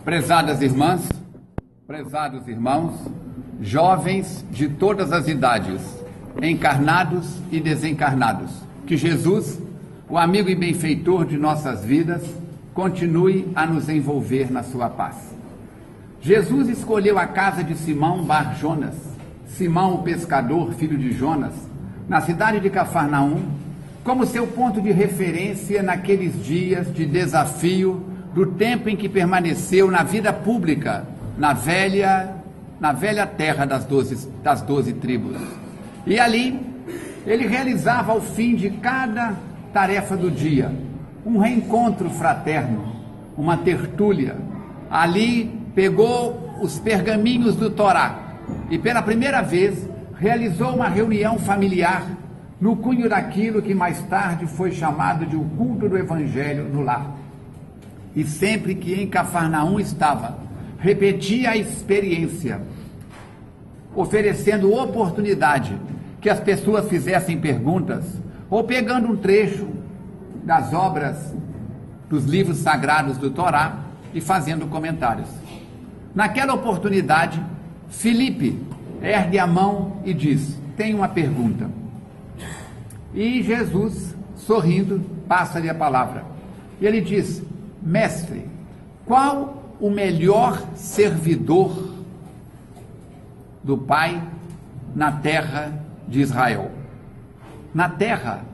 Prezadas irmãs, prezados irmãos, jovens de todas as idades, encarnados e desencarnados, que Jesus, o amigo e benfeitor de nossas vidas, continue a nos envolver na sua paz. Jesus escolheu a casa de Simão Bar Jonas, Simão o pescador, filho de Jonas, na cidade de Cafarnaum, como seu ponto de referência naqueles dias de desafio do tempo em que permaneceu na vida pública, na velha terra das 12 tribos. E ali, ele realizava ao fim de cada tarefa do dia, um reencontro fraterno, uma tertúlia. Ali pegou os pergaminhos do Torá e pela primeira vez realizou uma reunião familiar no cunho daquilo que mais tarde foi chamado de o culto do Evangelho no lar. E sempre que em Cafarnaum estava, repetia a experiência, oferecendo oportunidade que as pessoas fizessem perguntas, ou pegando um trecho das obras dos livros sagrados do Torá e fazendo comentários. Naquela oportunidade, Filipe ergue a mão e diz: "Tenho uma pergunta." E Jesus, sorrindo, passa-lhe a palavra. E ele diz: "Mestre, qual o melhor servidor do Pai na terra de Israel?" Na terra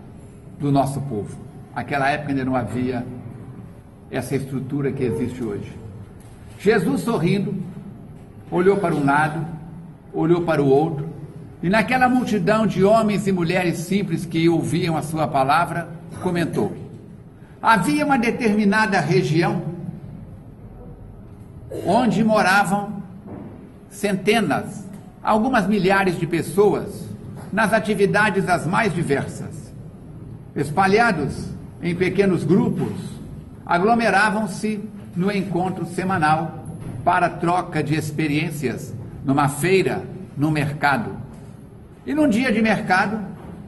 do nosso povo. Naquela época ainda não havia essa estrutura que existe hoje. Jesus, sorrindo, olhou para um lado, olhou para o outro, e naquela multidão de homens e mulheres simples que ouviam a sua palavra, comentou: havia uma determinada região onde moravam centenas, algumas milhares de pessoas nas atividades as mais diversas. Espalhados em pequenos grupos, aglomeravam-se no encontro semanal para troca de experiências, numa feira, no mercado. E num dia de mercado,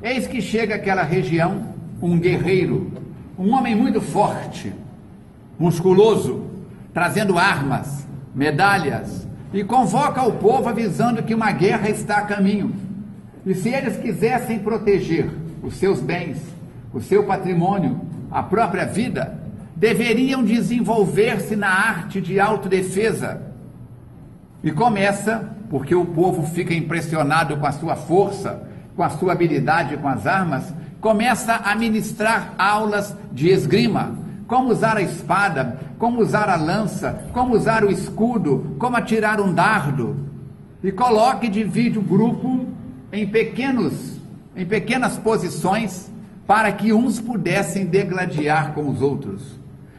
eis que chega àquela região um guerreiro, um homem muito forte, musculoso, trazendo armas, medalhas, e convoca o povo avisando que uma guerra está a caminho. E se eles quisessem proteger os seus bens, o seu patrimônio, a própria vida, deveriam desenvolver-se na arte de autodefesa. E começa, porque o povo fica impressionado com a sua força, com a sua habilidade com as armas, começa a ministrar aulas de esgrima, como usar a espada, como usar a lança, como usar o escudo, como atirar um dardo. E coloca e divide o grupo em pequenas posições, para que uns pudessem degladiar com os outros.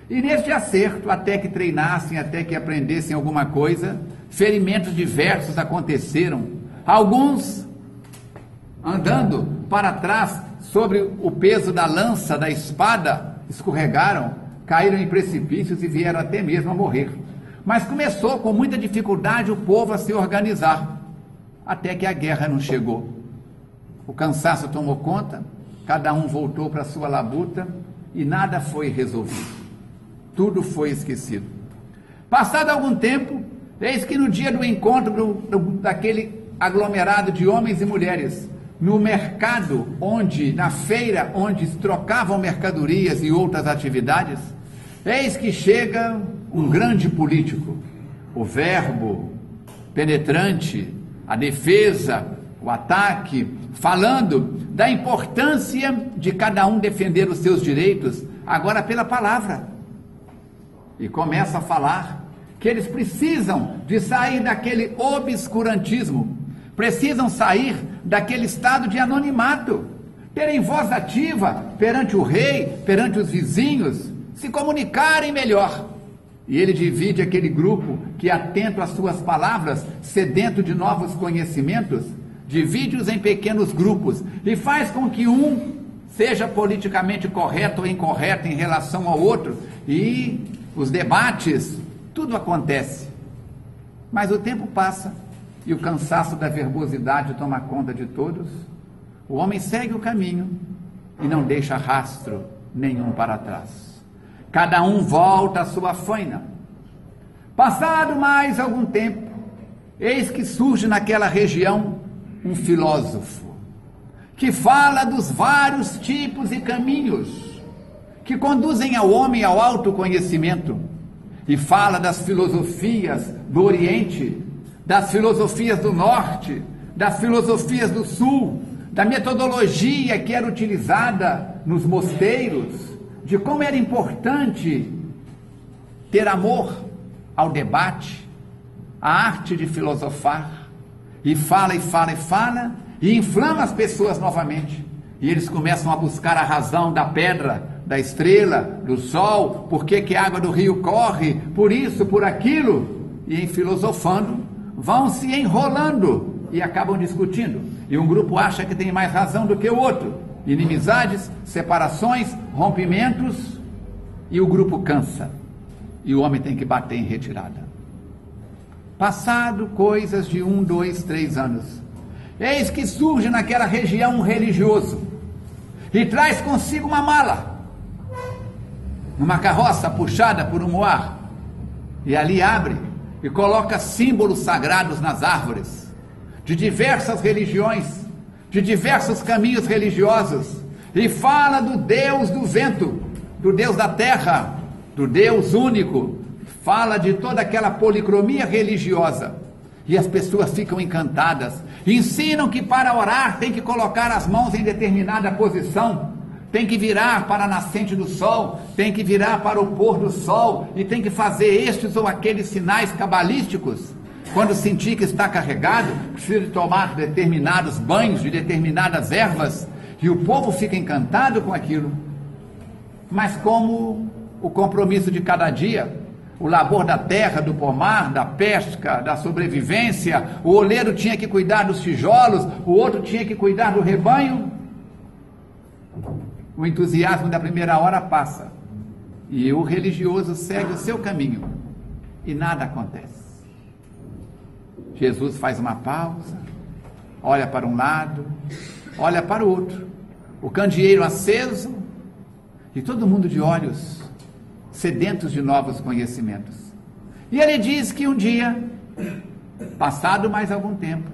E neste acerto, até que treinassem, até que aprendessem alguma coisa, ferimentos diversos aconteceram. Alguns, andando para trás, sobre o peso da lança, da espada, escorregaram, caíram em precipícios e vieram até mesmo a morrer. Mas começou com muita dificuldade o povo a se organizar, até que a guerra não chegou. O cansaço tomou conta, cada um voltou para a sua labuta e nada foi resolvido. Tudo foi esquecido. Passado algum tempo, eis que no dia do encontro daquele aglomerado de homens e mulheres, no mercado, na feira onde trocavam mercadorias e outras atividades, eis que chega um grande político, o verbo penetrante, a defesa, o ataque, falando da importância de cada um defender os seus direitos, agora pela palavra. E começa a falar que eles precisam de sair daquele obscurantismo, precisam sair daquele estado de anonimato, terem voz ativa perante o rei, perante os vizinhos, se comunicarem melhor. E ele divide aquele grupo que, atento às suas palavras, sedento de novos conhecimentos, divide-os em pequenos grupos e faz com que um seja politicamente correto ou incorreto em relação ao outro, e os debates tudo acontece, mas o tempo passa e o cansaço da verbosidade toma conta de todos. O homem segue o caminho e não deixa rastro nenhum para trás. Cada um volta à sua faina. Passado mais algum tempo, eis que surge naquela região um filósofo, que fala dos vários tipos e caminhos que conduzem ao homem ao autoconhecimento, e fala das filosofias do Oriente, das filosofias do Norte, das filosofias do Sul, da metodologia que era utilizada nos mosteiros, de como era importante ter amor ao debate, a arte de filosofar, e fala, e inflama as pessoas novamente, e eles começam a buscar a razão da pedra, da estrela, do sol, por que a água do rio corre, por isso, por aquilo, e em filosofando, vão se enrolando e acabam discutindo, e um grupo acha que tem mais razão do que o outro, inimizades, separações, rompimentos, e o grupo cansa, e o homem tem que bater em retirada. Passado coisas de 1, 2, 3 anos, eis que surge naquela região um religioso, e traz consigo uma mala, uma carroça puxada por um moar, e ali abre e coloca símbolos sagrados nas árvores, de diversas religiões, de diversos caminhos religiosos, e fala do Deus do vento, do Deus da terra, do Deus único, fala de toda aquela policromia religiosa, e as pessoas ficam encantadas, ensinam que para orar tem que colocar as mãos em determinada posição, tem que virar para a nascente do sol, tem que virar para o pôr do sol, e tem que fazer estes ou aqueles sinais cabalísticos. Quando sentir que está carregado, precisa de tomar determinados banhos de determinadas ervas, e o povo fica encantado com aquilo. Mas como o compromisso de cada dia, o labor da terra, do pomar, da pesca, da sobrevivência, o oleiro tinha que cuidar dos tijolos, o outro tinha que cuidar do rebanho, o entusiasmo da primeira hora passa, e o religioso segue o seu caminho, e nada acontece. Jesus faz uma pausa, olha para um lado, olha para o outro, o candeeiro aceso, e todo mundo de olhos sedentos de novos conhecimentos. E ele diz que um dia, passado mais algum tempo,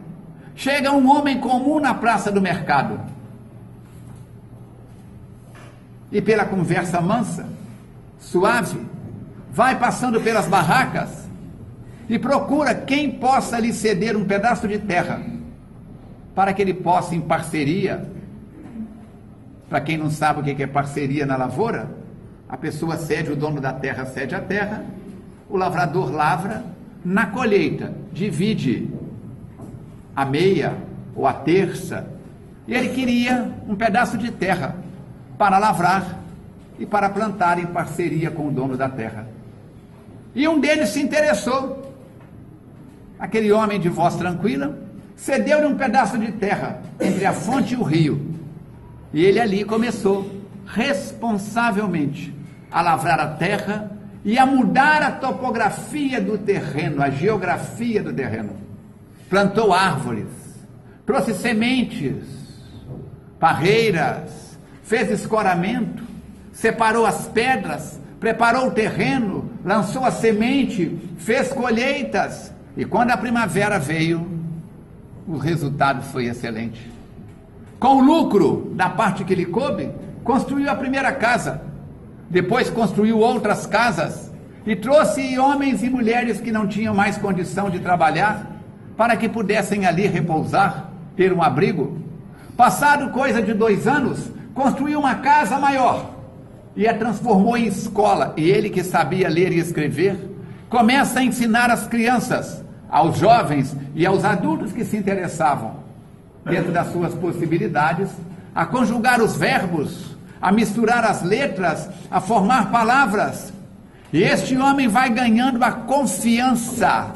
chega um homem comum na praça do mercado, e pela conversa mansa, suave, vai passando pelas barracas e procura quem possa lhe ceder um pedaço de terra, para que ele possa, em parceria. Para quem não sabe o que é parceria na lavoura, a pessoa cede, o dono da terra cede a terra, o lavrador lavra, na colheita divide a meia ou a terça, e ele queria um pedaço de terra para lavrar e para plantar em parceria com o dono da terra. E um deles se interessou. Aquele homem de voz tranquila cedeu-lhe um pedaço de terra entre a fonte e o rio. E ele ali começou, responsavelmente, a lavrar a terra e a mudar a topografia do terreno, a geografia do terreno. Plantou árvores, trouxe sementes, parreiras, fez escoramento, separou as pedras, preparou o terreno, lançou a semente, fez colheitas, e quando a primavera veio, o resultado foi excelente. Com o lucro da parte que lhe coube, construiu a primeira casa, depois construiu outras casas, e trouxe homens e mulheres que não tinham mais condição de trabalhar, para que pudessem ali repousar, ter um abrigo. Passado coisa de 2 anos, construiu uma casa maior e a transformou em escola, e ele, que sabia ler e escrever, começa a ensinar as crianças, aos jovens e aos adultos que se interessavam, dentro das suas possibilidades, a conjugar os verbos, a misturar as letras, a formar palavras. E este homem vai ganhando a confiança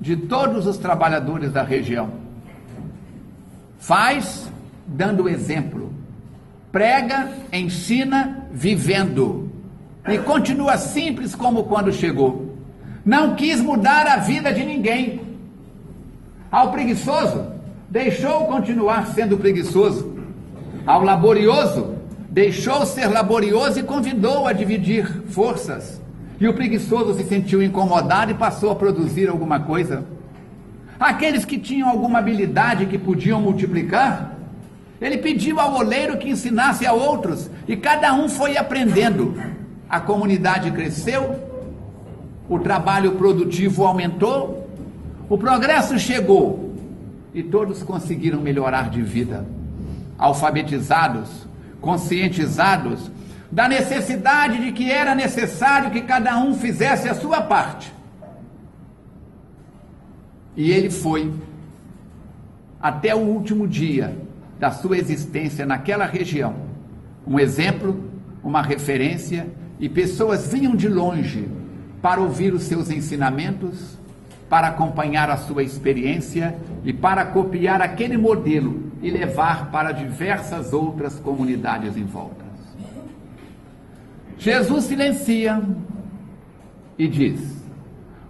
de todos os trabalhadores da região. Faz dando exemplo, prega, ensina vivendo. e continua simples como quando chegou. Não quis mudar a vida de ninguém. Ao preguiçoso, deixou continuar sendo preguiçoso. Ao laborioso, deixou ser laborioso e convidou a dividir forças. E o preguiçoso se sentiu incomodado e passou a produzir alguma coisa. Aqueles que tinham alguma habilidade que podiam multiplicar, ele pediu ao oleiro que ensinasse a outros, e cada um foi aprendendo. A comunidade cresceu, o trabalho produtivo aumentou, o progresso chegou, e todos conseguiram melhorar de vida. Alfabetizados, conscientizados da necessidade de que era necessário que cada um fizesse a sua parte. E ele foi até o último dia da sua existência naquela região, um exemplo, uma referência, e pessoas vinham de longe para ouvir os seus ensinamentos, para acompanhar a sua experiência e para copiar aquele modelo e levar para diversas outras comunidades em volta. Jesus silencia e diz: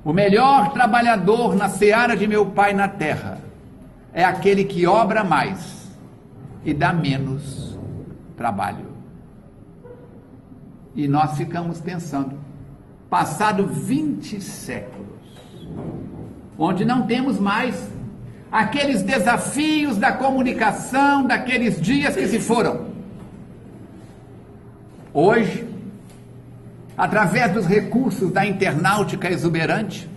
o melhor trabalhador na seara de meu Pai na terra é aquele que obra mais e dá menos trabalho. E nós ficamos pensando, passado 20 séculos, onde não temos mais aqueles desafios da comunicação daqueles dias que se foram. Hoje, através dos recursos da internautica exuberante,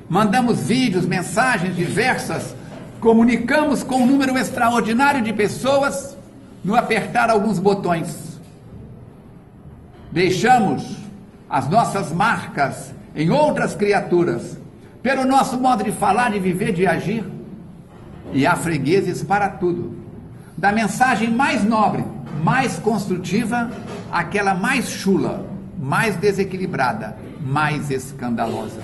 mandamos vídeos, mensagens diversas, comunicamos com um número extraordinário de pessoas no apertar alguns botões. Deixamos as nossas marcas em outras criaturas, pelo nosso modo de falar, de viver, de agir, e há fregueses para tudo, da mensagem mais nobre, mais construtiva, àquela mais chula, mais desequilibrada, mais escandalosa.